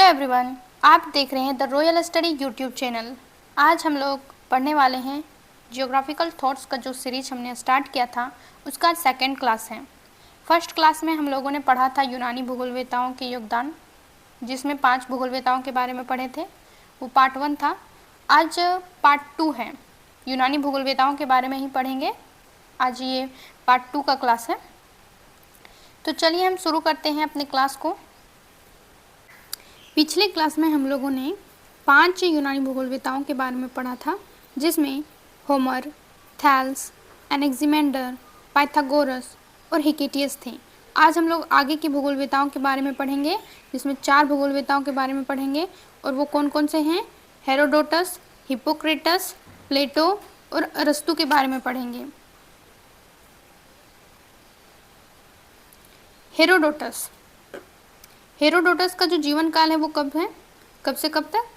Everyone, आप देख रहे हैं the royal study YouTube channel. आज हम लोग पढ़ने वाले हैं जियोग्राफिकल थॉट्स का जो सीरीज हमने स्टार्ट किया था उसका सेकंड क्लास है। फर्स्ट क्लास में हम लोगों ने पढ़ा था यूनानी भूगोलवेताओं के योगदान, जिसमें 5 भूगोलवेताओं के बारे में पढ़े थे। वो पार्ट 1 था। आज पार्ट 2 है, यूनानी भूगोलवेताओं के बारे में ही पढ़ेंगे। आज ये पार्ट 2 का क्लास है। तो चलिए हम शुरू करते हैं अपने क्लास को। पिछले क्लास में हम लोगों ने 5 यूनानी भूगोलवेताओं के बारे में पढ़ा था, जिसमें होमर, थैल्स, एनेक्सिमेंडर, पाइथागोरस और हिकेटियस थे। आज हम लोग आगे की भूगोलवेताओं के बारे में पढ़ेंगे, जिसमें 4 भूगोलवेताओं के बारे में पढ़ेंगे। और वो कौन कौन से हैं? हेरोडोटस, हिप्पोक्रेटस, प्लेटो और अरस्तु के बारे में पढ़ेंगे। हेरोडोटस का जो जीवन काल है वो कब है, कब से कब तक?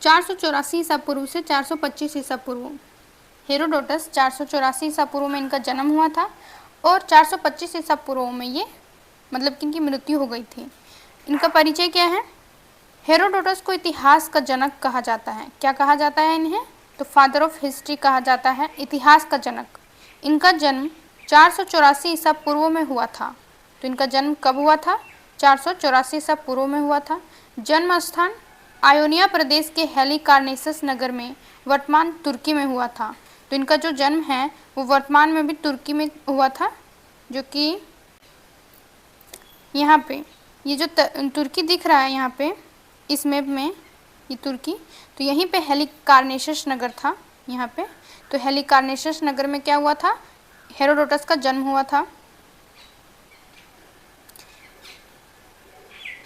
484 ईसा पूर्व से 425 ईसा पूर्व। हेरोडोटस 484 ईसा पूर्व में इनका जन्म हुआ था और 425 ईसा पूर्व में ये मतलब कि इनकी मृत्यु हो गई थी। इनका परिचय क्या है? हेरोडोटस को इतिहास का जनक कहा जाता है। क्या कहा जाता है इन्हें? तो फादर ऑफ हिस्ट्री कहा जाता है, इतिहास का जनक। इनका जन्म 484 ईसा पूर्व में हुआ था। तो इनका जन्म कब हुआ था? 484 ईसा पूर्व में हुआ था। जन्म स्थान आयोनिया प्रदेश के हेलिकार्नेसस नगर में, वर्तमान तुर्की में हुआ था। तो इनका जो जन्म है वो वर्तमान में भी तुर्की में हुआ था, जो कि यहाँ पे ये जो तुर्की दिख रहा है यहाँ पे इस मैप में, ये तुर्की, तो यहीं पे हेलिकार्नेसस नगर था यहाँ पे। तो हेलिकार्नेसस नगर में क्या हुआ था? हेरोडोटस का जन्म हुआ था।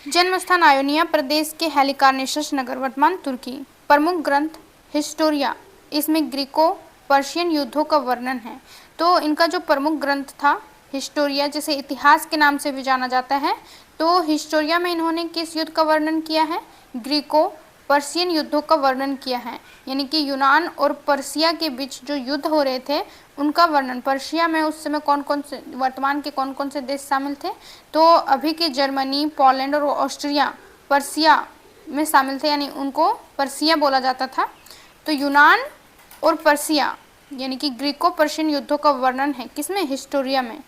जन्म स्थान आयोनिया प्रदेश के हेलिकार्नेसस नगर, वर्तमान तुर्की। प्रमुख ग्रंथ हिस्टोरिया, इसमें ग्रीको पर्शियन युद्धों का वर्णन है। तो इनका जो प्रमुख ग्रंथ था हिस्टोरिया, जिसे इतिहास के नाम से भी जाना जाता है, तो हिस्टोरिया में इन्होंने किस युद्ध का वर्णन किया है? ग्रीको पर्शियन युद्धों का वर्णन किया है। यानी कि यूनान और पर्शिया के बीच जो युद्ध हो रहे थे उनका वर्णन। पर्शिया में उस समय कौन कौन से, वर्तमान के कौन कौन से देश शामिल थे? तो अभी के जर्मनी, पोलैंड और ऑस्ट्रिया पर्शिया में शामिल थे, यानी उनको पर्शिया बोला जाता था। तो यूनान और पर्शिया यानी कि ग्रीको पर्शियन युद्धों का वर्णन है किसमें? हिस्टोरिया में।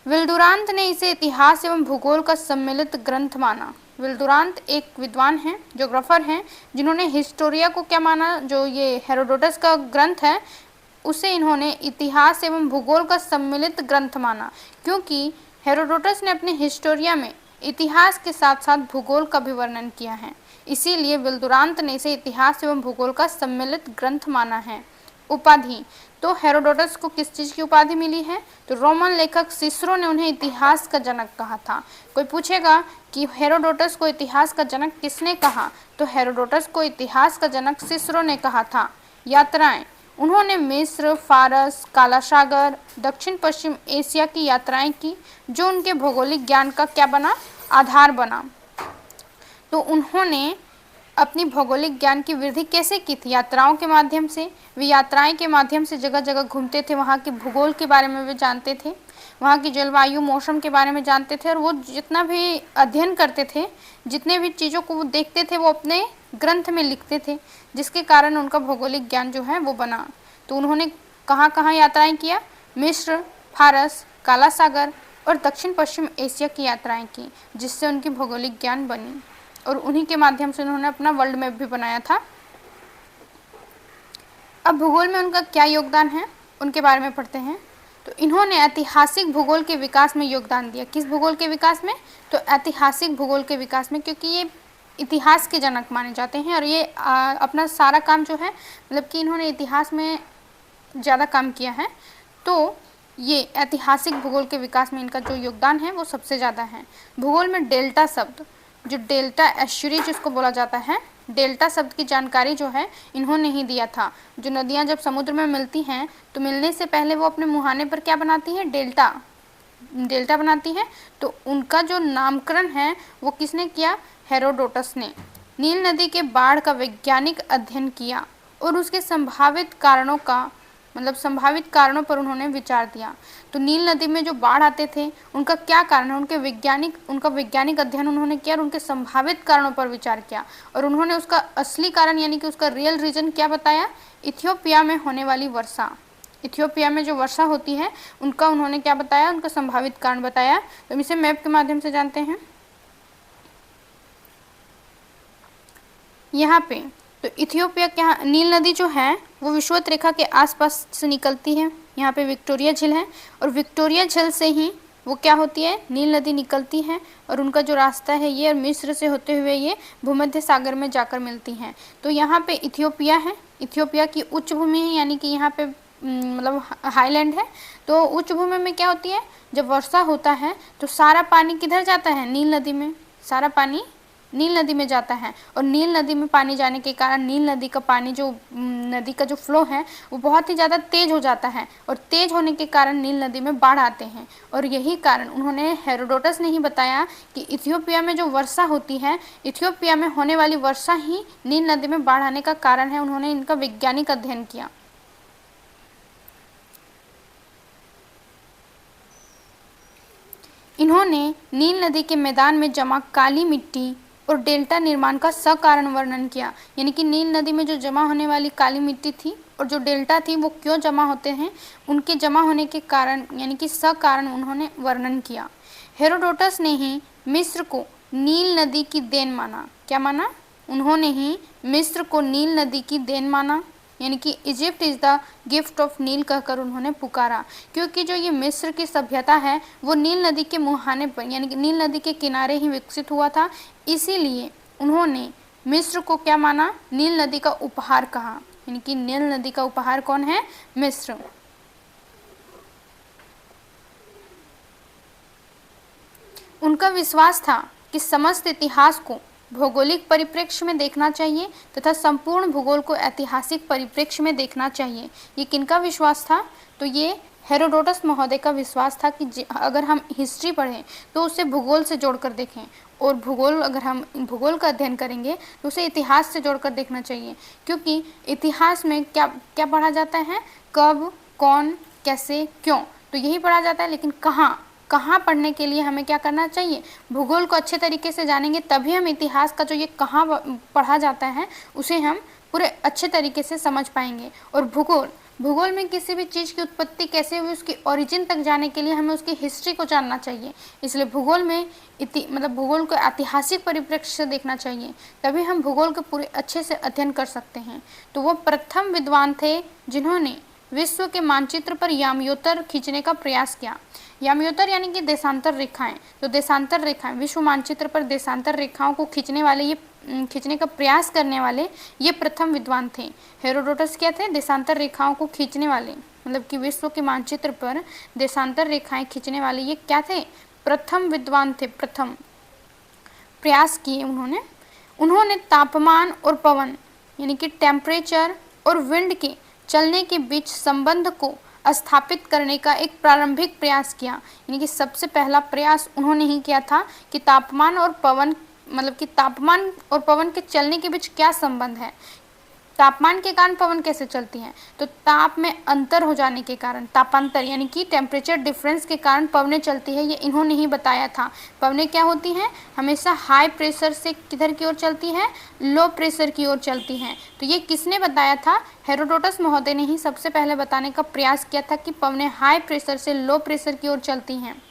विल्दुरांत ने इसे इतिहास एवं भूगोल का सम्मिलित ग्रंथ माना। विल्दुरांत एक विद्वान हैं, ज्योग्राफर हैं, जिन्होंने हिस्टोरिया को क्या माना? जो ये हेरोडोटस का ग्रंथ है उसे इन्होंने इतिहास एवं भूगोल का सम्मिलित ग्रंथ माना, क्योंकि हेरोडोटस ने अपने हिस्टोरिया में इतिहास के साथ साथ भूगोल का भी वर्णन किया है। इसीलिए विल्दुरांत ने इसे इतिहास एवं भूगोल का सम्मिलित ग्रंथ माना है। उपाधि, तो हेरोडोटस को किस चीज़ की उपाधि मिली है? तो रोमन लेखक सिसरो ने उन्हें इतिहास का जनक कहा था। कोई पूछेगा कि हेरोडोटस को इतिहास का जनक किसने कहा? तो हेरोडोटस को इतिहास का जनक सिसरो ने कहा था। यात्राएं, उन्होंने मिस्र, फारस, काला सागर, दक्षिण पश्चिम एशिया की यात्राएं की, जो उनके भौगोलिक ज्ञान का क्या बना? आधार बना। तो उन्होंने अपनी भौगोलिक ज्ञान की वृद्धि कैसे की थी? यात्राओं के माध्यम से। वे यात्राएं के माध्यम से जगह जगह घूमते थे, वहाँ के भूगोल के बारे में वे जानते थे, वहाँ की जलवायु, मौसम के बारे में जानते थे। और वो जितना भी अध्ययन करते थे, जितने भी चीज़ों को वो देखते थे, वो अपने ग्रंथ में लिखते थे, जिसके कारण उनका भौगोलिक ज्ञान जो है वो बना। तो उन्होंने कहाँ कहाँ यात्राएँ किया? मिस्र, फारस, काला सागर और दक्षिण पश्चिम एशिया की यात्राएँ की, जिससे उनकी भौगोलिक ज्ञान बनी। और उन्हीं के माध्यम से उन्होंने अपना वर्ल्ड मैप भी बनाया था। अब भूगोल में उनका क्या योगदान है उनके बारे में पढ़ते हैं। तो इन्होंने ऐतिहासिक भूगोल के विकास में योगदान दिया। किस भूगोल के विकास में? तो ऐतिहासिक भूगोल के विकास में, क्योंकि ये इतिहास के जनक माने जाते हैं। और ये अपना सारा काम जो है, मतलब कि इन्होंने इतिहास में ज़्यादा काम किया है, तो ये ऐतिहासिक भूगोल के विकास में इनका जो योगदान है वो सबसे ज़्यादा है। भूगोल में डेल्टा शब्द, जो डेल्टा एस्चुरी जिसको बोला जाता है, डेल्टा शब्द की जानकारी जो है इन्होंने ही दिया था। जो नदियाँ जब समुद्र में मिलती हैं तो मिलने से पहले वो अपने मुहाने पर क्या बनाती हैं? डेल्टा बनाती हैं। तो उनका जो नामकरण है वो किसने किया? हेरोडोटस ने। नील नदी के बाढ़ का वैज्ञानिक अध्ययन किया और उसके संभावित कारणों का मतलब संभावित कारणों पर उन्होंने विचार दिया। तो नील नदी में जो बाढ़ आते थे उनका क्या कारण है, उनका वैज्ञानिक अध्ययन उन्होंने किया और उनके संभावित कारणों पर विचार किया और उन्होंने उसका असली कारण यानी कि उसका रियल रीजन क्या बताया, इथियोपिया में होने वाली वर्षा। इथियोपिया में जो वर्षा होती है उनका उन्होंने क्या बताया, उनका संभावित कारण बताया। तो हम इसे मैप के माध्यम से जानते हैं। यहाँ पे तो इथियोपिया क्या, नील नदी जो है वो विषुवत रेखा के आसपास से निकलती है। यहाँ पे विक्टोरिया झील है और विक्टोरिया झील से ही वो क्या होती है, नील नदी निकलती है और उनका जो रास्ता है ये मिस्र से होते हुए ये भूमध्य सागर में जाकर मिलती हैं। तो यहाँ पे इथियोपिया है, इथियोपिया की उच्च भूमि है यानी कि यहाँ पे मतलब हाईलैंड है। तो उच्च भूमि में क्या होती है, जब वर्षा होता है तो सारा पानी किधर जाता है, नील नदी में, सारा पानी नील नदी में जाता है और नील नदी में पानी जाने के कारण नील नदी का पानी जो नदी का जो फ्लो है वो बहुत ही ज़्यादा तेज हो जाता है और तेज होने के कारण नील नदी में बाढ़ आते हैं। और यही कारण उन्होंने, हेरोडोटस ने ही बताया कि इथियोपिया में जो वर्षा होती है, इथियोपिया में होने वाली वर्षा ही नील नदी में बाढ़ आने का कारण है। उन्होंने इनका वैज्ञानिक अध्ययन किया। इन्होंने नील नदी के मैदान में जमा काली मिट्टी और डेल्टा निर्माण का सकारण वर्णन किया, यानी कि नील नदी में जो जमा होने वाली काली मिट्टी थी और जो डेल्टा थी वो क्यों जमा होते हैं, उनके जमा होने के कारण यानी कि सकारण उन्होंने वर्णन किया। हेरोडोटस ने ही मिस्र को नील नदी की देन माना। क्या माना, उन्होंने ही मिस्र को नील नदी की देन माना, यानी कि Egypt is the gift of Nile कहकर उन्होंने पुकारा, क्योंकि जो ये मिस्र की सभ्यता है वो नील नदी के मुहाने पर यानी कि नील नदी के किनारे ही विकसित हुआ था। इसीलिए उन्होंने मिस्र को क्या माना, नील नदी का उपहार कहा, यानी कि नील नदी का उपहार कौन है, मिस्र। उनका विश्वास था कि समस्त इतिहास को भौगोलिक परिप्रेक्ष्य में देखना चाहिए तथा संपूर्ण भूगोल को ऐतिहासिक परिप्रेक्ष्य में देखना चाहिए। ये किनका विश्वास था, तो ये हेरोडोटस महोदय का विश्वास था कि अगर हम हिस्ट्री पढ़ें तो उसे भूगोल से जोड़कर देखें और भूगोल, अगर हम भूगोल का अध्ययन करेंगे तो उसे इतिहास से जोड़कर देखना चाहिए, क्योंकि इतिहास में क्या क्या पढ़ा जाता है, कब, कौन, कैसे, क्यों, तो यही पढ़ा जाता है। लेकिन कहाँ पढ़ने के लिए हमें क्या करना चाहिए, भूगोल को अच्छे तरीके से जानेंगे तभी हम इतिहास का जो ये कहाँ पढ़ा जाता है उसे हम पूरे अच्छे तरीके से समझ पाएंगे। और भूगोल में किसी भी चीज़ की उत्पत्ति कैसे हुई, उसकी ओरिजिन तक जाने के लिए हमें उसकी हिस्ट्री को जानना चाहिए। इसलिए भूगोल में भूगोल को ऐतिहासिक परिप्रेक्ष्य से देखना चाहिए, तभी हम भूगोल को पूरे अच्छे से अध्ययन कर सकते हैं। तो वो प्रथम विद्वान थे जिन्होंने विश्व के मानचित्र पर याम्योतर खींचने का प्रयास किया। याम्योतर यानी कि देशांतर रेखाएं, तो देशांतर रेखाएं, विश्व मानचित्र पर देशांतर रेखाओं को खींचने का प्रयास करने वाले ये प्रथम विद्वान थे। हेरोडोटस क्या थे, देशांतर रेखाओं को खींचने वाले, मतलब कि विश्व के मानचित्र पर देशांतर रेखाएं खींचने वाले ये क्या थे, प्रथम विद्वान थे। प्रथम प्रयास किए उन्होंने तापमान और पवन यानी कि टेम्परेचर और विंड के चलने के बीच संबंध को स्थापित करने का एक प्रारंभिक प्रयास किया, यानी कि सबसे पहला प्रयास उन्होंने ही किया था कि तापमान और पवन के चलने के बीच क्या संबंध है, तापमान के कारण पवन कैसे चलती हैं, तो ताप में अंतर हो जाने के कारण, तापांतर यानी कि टेम्परेचर डिफरेंस के कारण पवनें चलती है, ये इन्होंने ही बताया था। पवनें क्या होती हैं, हमेशा हाई प्रेशर से किधर की ओर चलती हैं, लो प्रेशर की ओर चलती हैं। तो ये किसने बताया था, हेरोडोटस महोदय ने ही सबसे पहले बताने का प्रयास किया था कि पवनें हाई प्रेशर से लो प्रेशर की ओर चलती हैं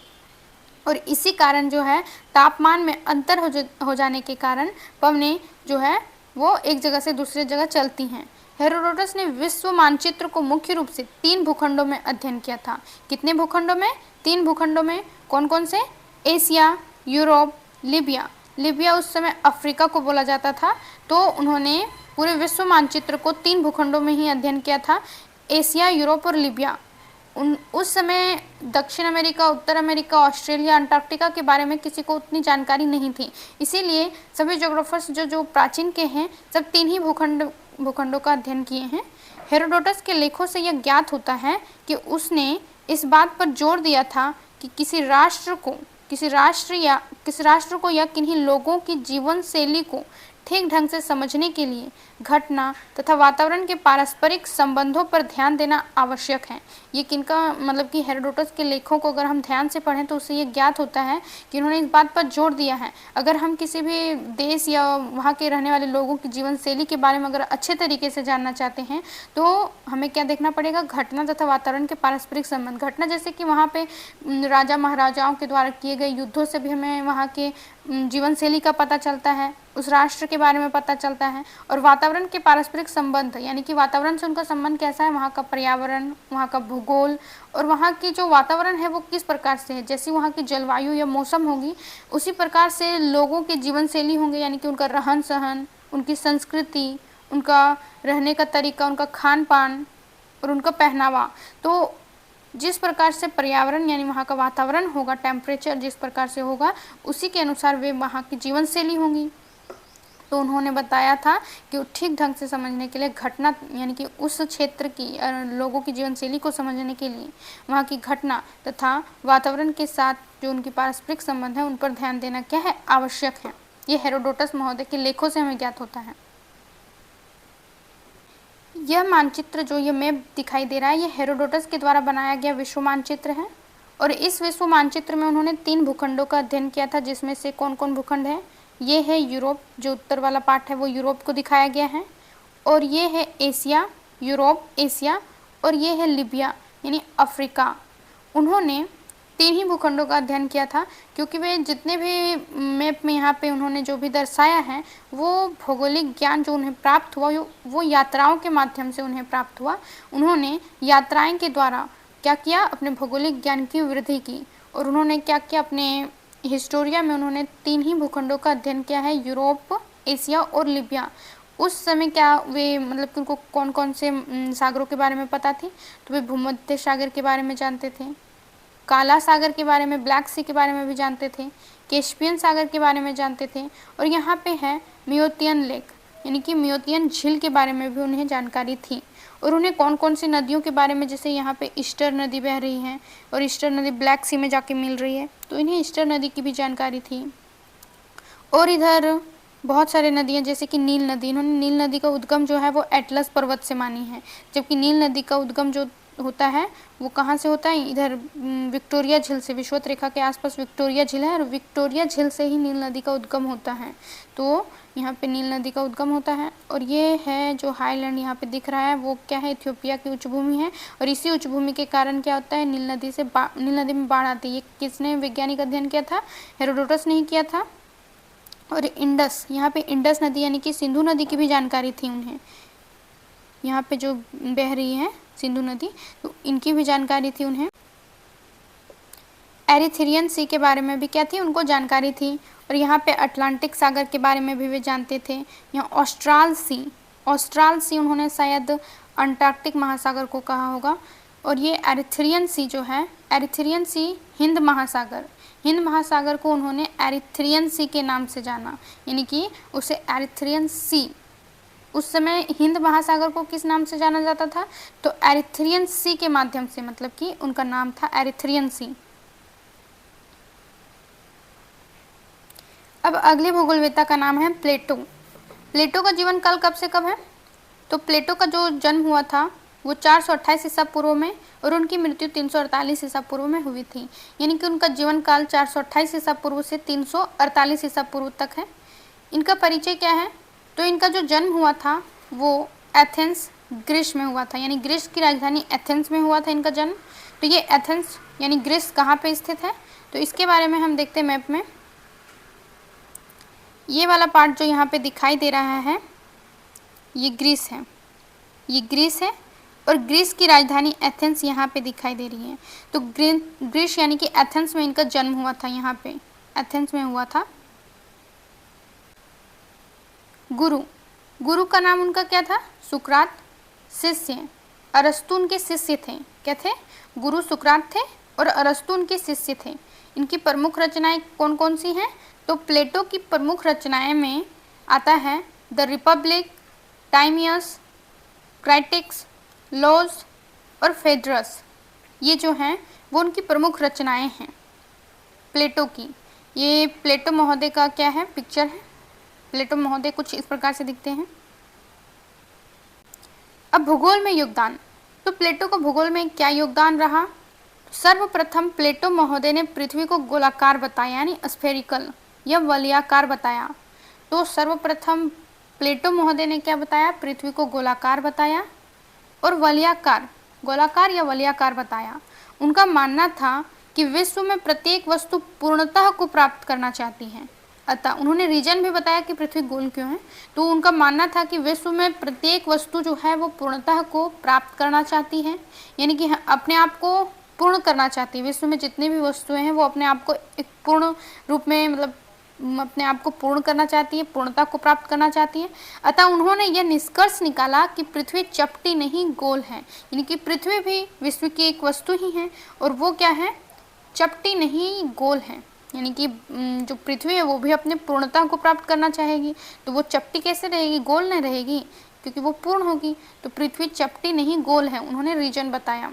और इसी कारण जो है तापमान में अंतर हो जाने के कारण पवनें जो है वो एक जगह से दूसरी जगह चलती हैं। हेरोडोटस ने विश्व मानचित्र को मुख्य रूप से 3 भूखंडों में अध्ययन किया था। कितने भूखंडों में, 3 भूखंडों में। कौन कौन से, एशिया, यूरोप, लीबिया। लीबिया उस समय अफ्रीका को बोला जाता था। तो उन्होंने पूरे विश्व मानचित्र को 3 भूखंडों में ही अध्ययन किया था, एशिया, यूरोप और लीबिया। उस समय दक्षिण अमेरिका, उत्तर अमेरिका, ऑस्ट्रेलिया, अंटार्कटिका के बारे में किसी को उतनी जानकारी नहीं थी, इसीलिए सभी ज्योग्राफर्स जो प्राचीन के हैं सब 3 ही भूखंडों का अध्ययन किए हैं। हेरोडोटस के लेखों से यह ज्ञात होता है कि उसने इस बात पर जोर दिया था कि किसी राष्ट्र को या किन्हीं लोगों की जीवन शैली को ठीक ढंग से समझने के लिए घटना तथा वातावरण के पारस्परिक संबंधों पर ध्यान देना आवश्यक है। ये किनका मतलब कि हेरोडोटस के लेखों को अगर हम ध्यान से पढ़ें तो उससे ये ज्ञात होता है कि उन्होंने इस बात पर जोर दिया है, अगर हम किसी भी देश या वहाँ के रहने वाले लोगों की जीवन शैली के बारे में अगर अच्छे तरीके से जानना चाहते हैं तो हमें क्या देखना पड़ेगा, घटना तथा वातावरण के पारस्परिक संबंध। घटना जैसे कि वहाँ पे राजा महाराजाओं के द्वारा किए गए युद्धों से भी हमें वहाँ के जीवन शैली का पता चलता है, उस राष्ट्र के बारे में पता चलता है। और वातावरण के पारस्परिक संबंध यानी कि वातावरण से उनका संबंध कैसा है, वहाँ का पर्यावरण, वहाँ का भूगोल और वहाँ की जो वातावरण है वो किस प्रकार से है। जैसी वहाँ की जलवायु या मौसम होगी उसी प्रकार से लोगों के जीवन शैली होंगे, यानी कि उनका रहन सहन, उनकी संस्कृति, उनका रहने का तरीका, उनका खान पान और उनका पहनावा। तो जिस प्रकार से पर्यावरण यानी वहाँ का वातावरण होगा, टेम्परेचर जिस प्रकार से होगा उसी के अनुसार वे वहाँ की जीवन शैली होंगी। तो उन्होंने बताया था कि ठीक ढंग से समझने के लिए घटना यानी कि उस क्षेत्र की लोगों की जीवन शैली को समझने के लिए वहाँ की घटना तथा वातावरण के साथ जो उनकी पारस्परिक संबंध है उन पर ध्यान देना क्या है, आवश्यक है। ये हेरोडोटस महोदय के लेखों से हमें ज्ञात होता है। यह मानचित्र जो ये मैप दिखाई दे रहा है ये हेरोडोटस के द्वारा बनाया गया विश्व मानचित्र है। और इस विश्व मानचित्र में उन्होंने 3 भूखंडों का अध्ययन किया था, जिसमें से कौन कौन भूखंड है, ये है यूरोप, जो उत्तर वाला पार्ट है वो यूरोप को दिखाया गया है, और ये है एशिया, यूरोप एशिया, और ये है लीबिया यानी अफ्रीका। उन्होंने 3 ही भूखंडों का अध्ययन किया था, क्योंकि वे जितने भी मैप में यहाँ पे उन्होंने जो भी दर्शाया है वो भौगोलिक ज्ञान जो उन्हें प्राप्त हुआ वो यात्राओं के माध्यम से उन्हें प्राप्त हुआ। उन्होंने यात्राएं के द्वारा क्या किया, अपने भौगोलिक ज्ञान की वृद्धि की। और उन्होंने क्या किया, अपने हिस्टोरिया में उन्होंने 3 ही भूखंडों का अध्ययन किया है, यूरोप, एशिया और लीबिया। उस समय क्या वे मतलब कि उनको कौन कौन से सागरों के बारे में पता थी, तो वे भूमध्य सागर के बारे में जानते थे, काला सागर के बारे में, ब्लैक सी के बारे में भी जानते थे, कैस्पियन सागर के बारे में जानते थे, और यहाँ पे है मियोतियन लेक यानी कि मियोतियन झील के बारे में भी उन्हें जानकारी थी। और उन्हें कौन कौन सी नदियों के बारे में, जैसे यहाँ पे ईस्टर नदी बह रही है और ईस्टर नदी ब्लैक सी में जाके मिल रही है, तो इन्हें ईस्टर नदी की भी जानकारी थी। और इधर बहुत सारे नदियाँ जैसे कि नील नदी, इन्होंने नील नदी का उद्गम जो है वो एटलस पर्वत से मानी है, जबकि नील नदी का उद्गम जो होता है वो कहाँ से होता है, इधर विक्टोरिया झील से, विषुवत रेखा के आसपास विक्टोरिया झील है और विक्टोरिया झील से ही नील नदी का उद्गम होता है। तो यहाँ पे नील नदी का उद्गम होता है। और ये है जो हाईलैंड यहाँ पे दिख रहा है वो क्या है, इथियोपिया की उच्च भूमि है। और इसी उच्च भूमि के कारण क्या होता है, नील नदी में बाढ़ आती है। ये किसने वैज्ञानिक अध्ययन किया था, हेरोडोटस ने ही किया था। और इंडस, यहाँ पे इंडस नदी यानी कि सिंधु नदी की भी जानकारी थी उन्हें, यहाँ पे जो बह रही है सिंधु नदी, तो इनकी भी जानकारी थी उन्हें। एरिथ्रियन सी के बारे में भी क्या थी, उनको जानकारी थी। और यहाँ पे अटलांटिक सागर के बारे में भी वे जानते थे। यहाँ ऑस्ट्राल सी उन्होंने शायद अंटार्कटिक महासागर को कहा होगा। और ये एरिथ्रियन सी जो है, एरिथ्रियन सी हिंद महासागर को उन्होंने एरिथ्रियन सी के नाम से जाना, यानी कि उसे एरिथ्रियन सी, उस समय हिंद महासागर को किस नाम से जाना जाता था, तो एरिथ्रियन सी के माध्यम से, मतलब कि उनका नाम था एरिथ्रियन सी। अब अगले भूगोलवेत्ता का नाम है प्लेटो। प्लेटो का जीवन काल कब से कब है, तो प्लेटो का जो जन्म हुआ था वो 428 ईसा पूर्व में और उनकी मृत्यु 348 ईसा पूर्व में हुई थी। यानी कि उनका जीवन काल 428 ईसा पूर्व से 348 ईसा पूर्व तक है। इनका परिचय क्या है, तो इनका जो जन्म हुआ था वो एथेंस ग्रीस में हुआ था, यानी ग्रीस की राजधानी एथेंस में हुआ था इनका जन्म। तो ये एथेंस यानी ग्रीस कहाँ पे स्थित है, तो इसके बारे में हम देखते हैं मैप में। ये वाला पार्ट जो यहाँ पे दिखाई दे रहा है ये ग्रीस है, ये ग्रीस है और ग्रीस की राजधानी एथेंस यहाँ पे दिखाई दे रही है। तो ग्रीस यानी कि एथेंस में इनका जन्म हुआ था, यहाँ पे एथेंस में हुआ था। गुरु का नाम उनका क्या था, सुकरात। शिष्य, अरस्तु उनके शिष्य थे। क्या थे, गुरु सुकरात थे और अरस्तु उनके शिष्य थे। इनकी प्रमुख रचनाएं कौन कौन सी हैं, तो प्लेटो की प्रमुख रचनाएं में आता है द रिपब्लिक, टाइमियस, क्राइटिक्स, लॉज और फेडरस। ये जो हैं वो उनकी प्रमुख रचनाएं हैं प्लेटो की। ये प्लेटो महोदय का क्या है, पिक्चर है। प्लेटो महोदय कुछ इस प्रकार से दिखते हैं। अब भूगोल में योगदान, तो प्लेटो का भूगोल में क्या योगदान रहा? सर्वप्रथम प्लेटो महोदय ने पृथ्वी को गोलाकार बताया, यानी स्फेरिकल या वलयाकार बताया। तो सर्वप्रथम प्लेटो महोदय ने क्या बताया? पृथ्वी को गोलाकार बताया और वलयाकार, गोलाकार या वलयाकार बताया। उनका मानना था कि विश्व में प्रत्येक वस्तु पूर्णतः को प्राप्त करना चाहती है। अतः उन्होंने रीजन भी बताया कि पृथ्वी गोल क्यों है। तो उनका मानना था कि विश्व में प्रत्येक वस्तु जो है वो पूर्णतः को प्राप्त करना चाहती है, यानी कि अपने आप को पूर्ण करना चाहती है। विश्व में जितनी भी वस्तुएं हैं वो अपने आप को एक पूर्ण रूप में, मतलब अपने आप को पूर्ण करना चाहती है, पूर्णता को प्राप्त करना चाहती है। अतः उन्होंने यह निष्कर्ष निकाला कि पृथ्वी चपटी नहीं गोल है, यानी कि पृथ्वी भी विश्व की एक वस्तु ही है और वो क्या है? चपटी नहीं गोल है, यानी कि जो पृथ्वी है वो भी अपने पूर्णता को प्राप्त करना चाहेगी। तो वो चपटी कैसे रहेगी? गोल नहीं रहेगी, क्योंकि वो पूर्ण होगी। तो पृथ्वी चपटी नहीं गोल है, उन्होंने रीजन बताया।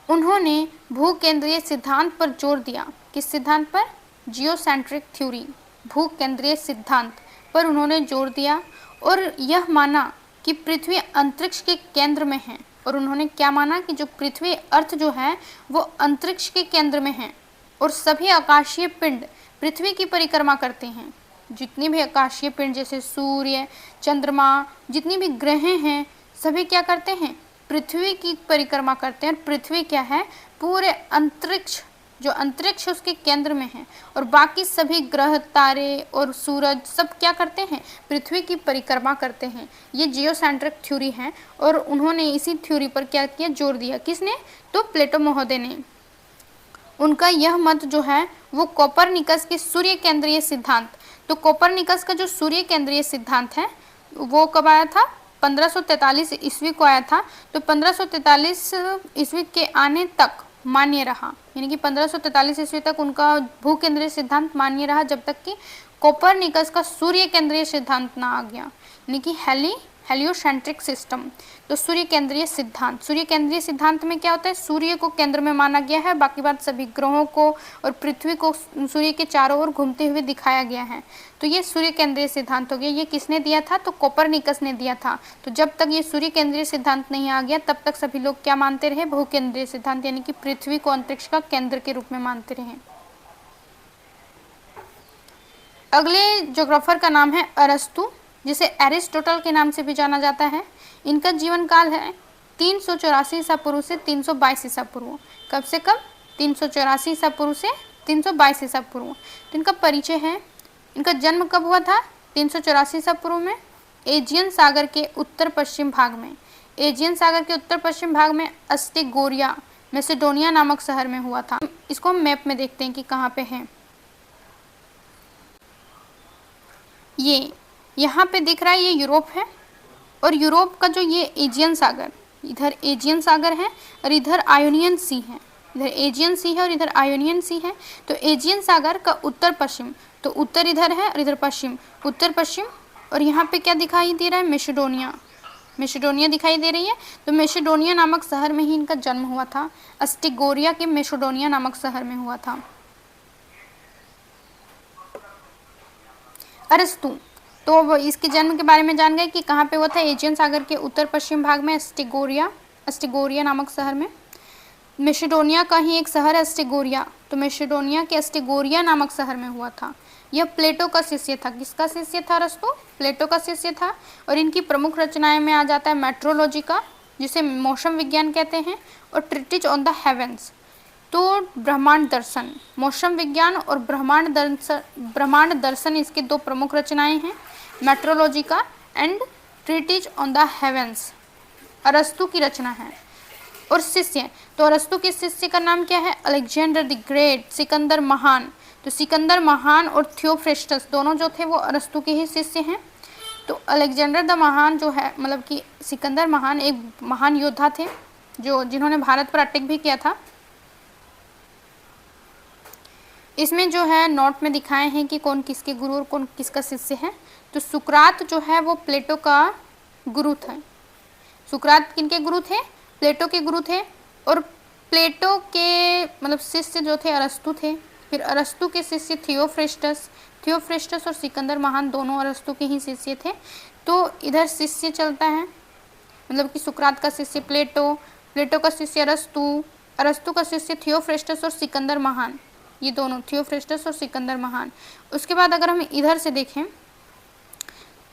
उन्होंने भूकेंद्रीय सिद्धांत पर जोर दिया। किस सिद्धांत पर? जियोसेंट्रिक थ्योरी, भूकेंद्रीय सिद्धांत पर उन्होंने जोर दिया और यह माना कि पृथ्वी अंतरिक्ष के केंद्र में है। और उन्होंने क्या माना? कि जो पृथ्वी अर्थ जो है वो अंतरिक्ष के केंद्र में है और सभी आकाशीय पिंड पृथ्वी की परिक्रमा करते हैं। जितनी भी आकाशीय पिंड जैसे सूर्य, चंद्रमा, जितनी भी ग्रह हैं, सभी क्या करते हैं? पृथ्वी की परिक्रमा करते हैं। और पृथ्वी क्या है? पूरे अंतरिक्ष, जो अंतरिक्ष उसके केंद्र में है और बाकी सभी ग्रह, तारे और सूरज सब क्या करते हैं? पृथ्वी की परिक्रमा करते हैं। ये जियोसेंट्रिक थ्योरी है और उन्होंने इसी थ्योरी पर क्या किया? जोर दिया। किसने? तो प्लेटो महोदय ने। उनका यह मत जो है वो कोपरनिकस के सूर्य केंद्रीय सिद्धांत, तो कोपरनिकस का जो सूर्य केंद्रीय सिद्धांत है वो कब आया था? 1543 ईस्वी को आया था। तो 1543 ईस्वी के आने तक मान्य रहा, यानी कि 1543 ईस्वी तक उनका भूकेंद्रीय सिद्धांत मान्य रहा, जब तक कि कोपरनिकस का सूर्य केंद्रीय सिद्धांत ना आ गया, यानी कि हेलियोसेंट्रिक सिस्टम। तो सूर्य केंद्रीय सिद्धांत, सूर्य केंद्रीय सिद्धांत में क्या होता है? सूर्य को केंद्र में माना गया है, बाकी बात सभी ग्रहों को और पृथ्वी को सूर्य के चारों ओर घूमते हुए दिखाया गया है। तो ये सूर्य केंद्रीय सिद्धांत हो गया। ये किसने दिया था? तो कोपरनिकस ने दिया था। तो जब तक ये सूर्य केंद्रीय सिद्धांत नहीं आ गया तब तक सभी लोग क्या मानते रहे? भूकेंद्रीय सिद्धांत, यानी कि पृथ्वी को अंतरिक्ष का केंद्र के रूप में मानते रहे। अगले ज्योग्राफर का नाम है अरस्तु, जिसे एरिस्टोटल के नाम से भी जाना जाता है। इनका जीवन काल है 384 ईसा पूर्व से 322 ईसा पूर्व। कब से कब? 384 ईसा पूर्व से 322 ईसा पूर्व। तो इनका परिचय है। इनका जन्म कब हुआ था? 384 ईसा पूर्व में एजियन सागर के उत्तर पश्चिम भाग में, एजियन सागर के उत्तर पश्चिम भाग में अस्टिगोरिया, मैसेडोनिया नामक शहर में हुआ था। इसको हम मैप में देखते हैं कि कहाँ पे है। ये यहाँ पे दिख रहा है, ये यूरोप है और यूरोप का जो ये एजियन सागर, इधर एजियन सागर है और इधर आयोनियन सी है, इधर एजियन सी है और इधर आयोनियन सी है। तो एजियन सागर का उत्तर पश्चिम, तो उत्तर इधर है और इधर पश्चिम, उत्तर पश्चिम। और यहाँ पे क्या दिखाई दे रहा है? मैसेडोनिया, मैसेडोनिया दिखाई दे रही है। तो मैसेडोनिया नामक शहर में ही इनका जन्म हुआ था। अस्टिगोरिया के मैसेडोनिया नामक शहर में हुआ था। अरस्तु, तो वो इसके जन्म के बारे में जान गए कि कहाँ पे हुआ था? एजियन सागर के उत्तर पश्चिम भाग में अस्टिगोरिया नामक शहर में। मैसेडोनिया का ही एक शहर है अस्टिगोरिया, तो मैसेडोनिया के अस्टिगोरिया नामक शहर में हुआ था। यह प्लेटो का शिष्य था। किसका शिष्य था अरस्तु? प्लेटो का शिष्य था। और इनकी प्रमुख रचनाएं में आ जाता है मेट्रोलॉजी का, जिसे मौसम विज्ञान कहते हैं, और ट्रीटिज ऑन द हेवेंस, तो ब्रह्मांड दर्शन, मौसम विज्ञान और ब्रह्मांड दर्शन इसके दो प्रमुख रचनाएं हैं, मेट्रोलॉजी का एंड ट्रीटिज ऑन द हेवेंस, अरस्तु की रचना है। और शिष्य, तो अरस्तु के शिष्य का नाम क्या है? अलेक्जेंडर द ग्रेट, सिकंदर महान। तो सिकंदर महान और थियोफ्रेस्टस दोनों जो थे वो अरस्तु के ही शिष्य हैं। तो अलेक्जेंडर द महान जो है, मतलब कि सिकंदर महान एक महान योद्धा थे जिन्होंने भारत पर अटैक भी किया था। इसमें जो है नोट में दिखाए हैं कि कौन किसके गुरु और कौन किसका शिष्य है। तो सुकरात जो है वो प्लेटो का गुरु था। सुकरात किनके गुरु थे? प्लेटो के गुरु थे। और प्लेटो के मतलब शिष्य जो थे अरस्तु थे। फिर अरस्तु के शिष्य थियोफ्रेस्टस, थियोफ्रेस्टस और सिकंदर महान दोनों अरस्तु के ही शिष्य थे। तो इधर शिष्य चलता है, मतलब कि सुकरात का शिष्य प्लेटो, प्लेटो का शिष्य अरस्तु, अरस्तु का शिष्य थियोफ्रेस्टस और सिकंदर महान, ये दोनों थियोफ्रेस्टस और सिकंदर महान। उसके बाद अगर हम इधर से देखें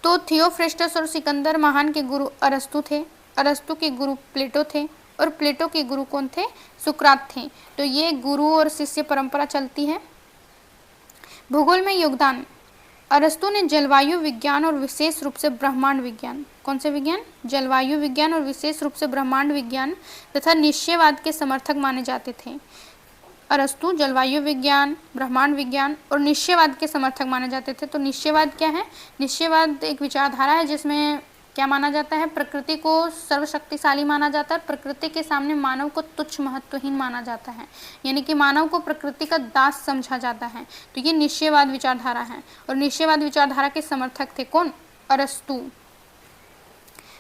तो थियोफ्रेस्टस और सिकंदर महान के गुरु अरस्तु थे, अरस्तु के गुरु प्लेटो थे और प्लेटो के गुरु कौन थे? सुकरात थे। तो ये गुरु और शिष्य परंपरा चलती है। भूगोल में योगदान, अरस्तु ने जलवायु विज्ञान और विशेष रूप से ब्रह्मांड विज्ञान, कौन से विज्ञान? जलवायु विज्ञान और विशेष रूप से ब्रह्मांड विज्ञान तथा निश्चयवाद के समर्थक माने जाते थे। अरस्तु जलवायु विज्ञान, ब्रह्मांड विज्ञान और निश्चयवाद के समर्थक माने जाते थे। तो निश्चयवाद क्या है? निश्चयवाद एक विचारधारा है जिसमें क्या माना जाता है? प्रकृति को सर्वशक्तिशाली माना जाता है, प्रकृति के सामने मानव को तुच्छ महत्वहीन माना जाता है, यानी कि मानव को प्रकृति का दास समझा जाता है। तो ये निश्चयवाद विचारधारा है और निश्चयवाद विचारधारा के समर्थक थे कौन? अरस्तु।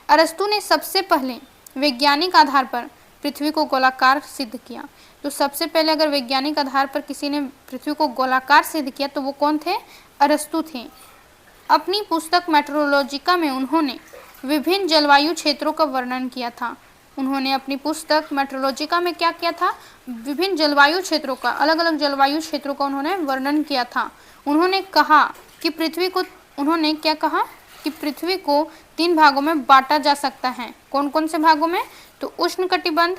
अरस्तु ने सबसे पहले वैज्ञानिक आधार पर पृथ्वी को गोलाकार सिद्ध किया। तो सबसे पहले अगर वैज्ञानिक आधार पर किसी ने पृथ्वी को गोलाकार सिद्ध किया तो वो कौन थे? अरस्तु थे। अपनी पुस्तक मेट्रोलॉजिका में उन्होंने विभिन्न जलवायु क्षेत्रों का वर्णन किया था। उन्होंने अपनी पुस्तक मेट्रोलॉजिका में क्या किया था? विभिन्न जलवायु क्षेत्रों का, अलग अलग जलवायु क्षेत्रों का उन्होंने वर्णन किया था। उन्होंने कहा कि उन्होंने क्या कहा कि पृथ्वी को 3 भागों में बांटा जा सकता है। कौन कौन से भागों में? तो उष्ण कटिबंध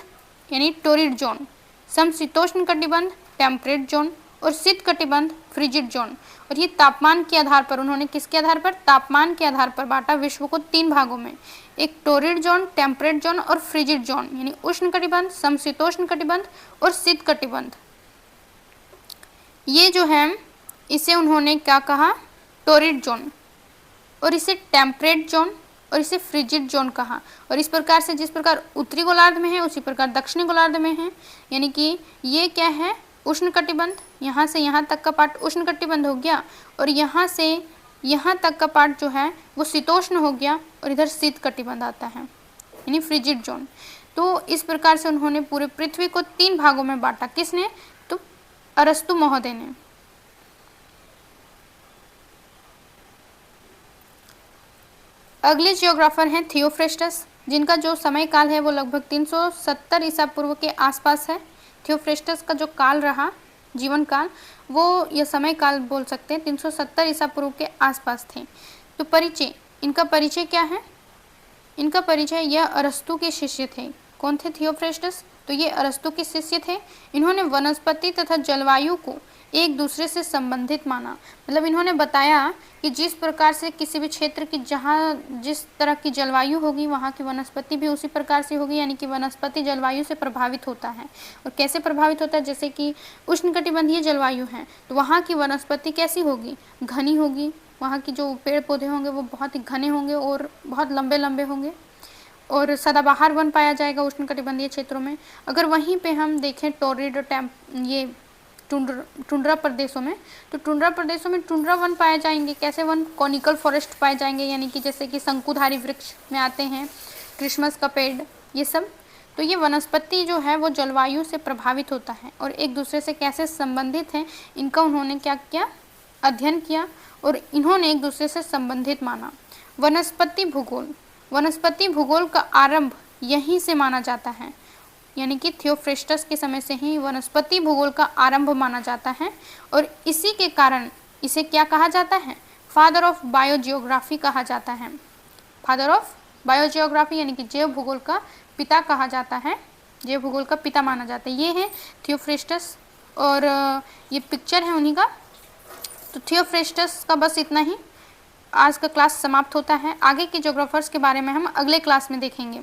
यानी टोरिड जोन, समशीतोष्ण कटिबंध टेम्परेट जोन और शीत कटिबंध फ्रिजिड जोन। और ये तापमान के आधार पर, उन्होंने किसके आधार पर? तापमान के आधार पर बांटा विश्व को 3 भागों में, एक टोरिड जोन, टेम्परेट जोन और फ्रिजिड जोन, यानी उष्ण कटिबंध, समशीतोष्ण कटिबंध और शीत कटिबंध। ये जो है इसे उन्होंने क्या कहा? टोरिड जोन, और इसे टेम्परेट जोन और इसे फ्रिजिड जोन कहा। और इस प्रकार से जिस प्रकार उत्तरी गोलार्ध में है उसी प्रकार दक्षिणी गोलार्ध में है, यानी कि ये क्या है? उष्ण कटिबंध, यहाँ से यहाँ तक का पार्ट उष्ण कटिबंध हो गया और यहाँ से यहाँ तक का पार्ट जो है वो शीतोष्ण हो गया और इधर शीत कटिबंध आता है, यानी फ्रिजिड जोन। तो इस प्रकार से उन्होंने पूरे पृथ्वी को 3 भागों में बांटा। किसने? तो अरस्तु महोदय ने। अगले जियोग्राफर हैं थियोफ्रेस्टस, जिनका जो समय काल है वो लगभग 370 ईसा पूर्व के आसपास है। थियोफ्रेस्टस का जो काल रहा, जीवन काल, वो यह समय काल बोल सकते हैं 370 ईसा पूर्व के आसपास थे। तो परिचय, इनका परिचय क्या है? इनका परिचय, यह अरस्तु के शिष्य थे। कौन थे थियोफ्रेस्टस? तो ये अरस्तु के शिष्य थे। इन्होंने वनस्पति तथा जलवायु को एक दूसरे से संबंधित माना। मतलब इन्होंने बताया कि जिस प्रकार से किसी भी क्षेत्र की जहाँ जिस तरह की जलवायु होगी वहाँ की वनस्पति भी उसी प्रकार से होगी, यानी कि वनस्पति जलवायु से प्रभावित होता है। और कैसे प्रभावित होता है? जैसे कि उष्णकटिबंधीय जलवायु है तो वहाँ की वनस्पति कैसी होगी? घनी होगी। वहाँ की जो पेड़ पौधे होंगे वो बहुत ही घने होंगे और बहुत लंबे लंबे होंगे और सदाबहार वन पाया जाएगा उष्णकटिबंधीय क्षेत्रों में। अगर वहीं पे हम देखें टोरिड और ये टुंड्रा प्रदेशों में, तो टुंड्रा प्रदेशों में टुंड्रा वन पाए जाएंगे। कैसे वन? कॉनिकल फॉरेस्ट पाए जाएंगे, यानी कि जैसे कि शंकुधारी वृक्ष में आते हैं, क्रिसमस का पेड़, ये सब। तो ये वनस्पति जो है वो जलवायु से प्रभावित होता है और एक दूसरे से कैसे संबंधित हैं, इनका उन्होंने क्या किया? अध्ययन किया और इन्होंने एक दूसरे से संबंधित माना। वनस्पति भूगोल, वनस्पति भूगोल का आरंभ यहीं से माना जाता है, यानी कि थियोफ्रेस्टस के समय से ही वनस्पति भूगोल का आरंभ माना जाता है और इसी के कारण इसे क्या कहा जाता है? फादर ऑफ बायोजियोग्राफी कहा जाता है। फादर ऑफ बायोजियोग्राफी यानी कि जैव भूगोल का पिता कहा जाता है, जैव भूगोल का पिता माना जाता है। ये है थियोफ्रेस्टस और ये पिक्चर है उन्हीं का। तो थियोफ्रेस्टस का बस इतना ही। आज का क्लास समाप्त होता है। आगे के ज्योग्राफर्स के बारे में हम अगले क्लास में देखेंगे।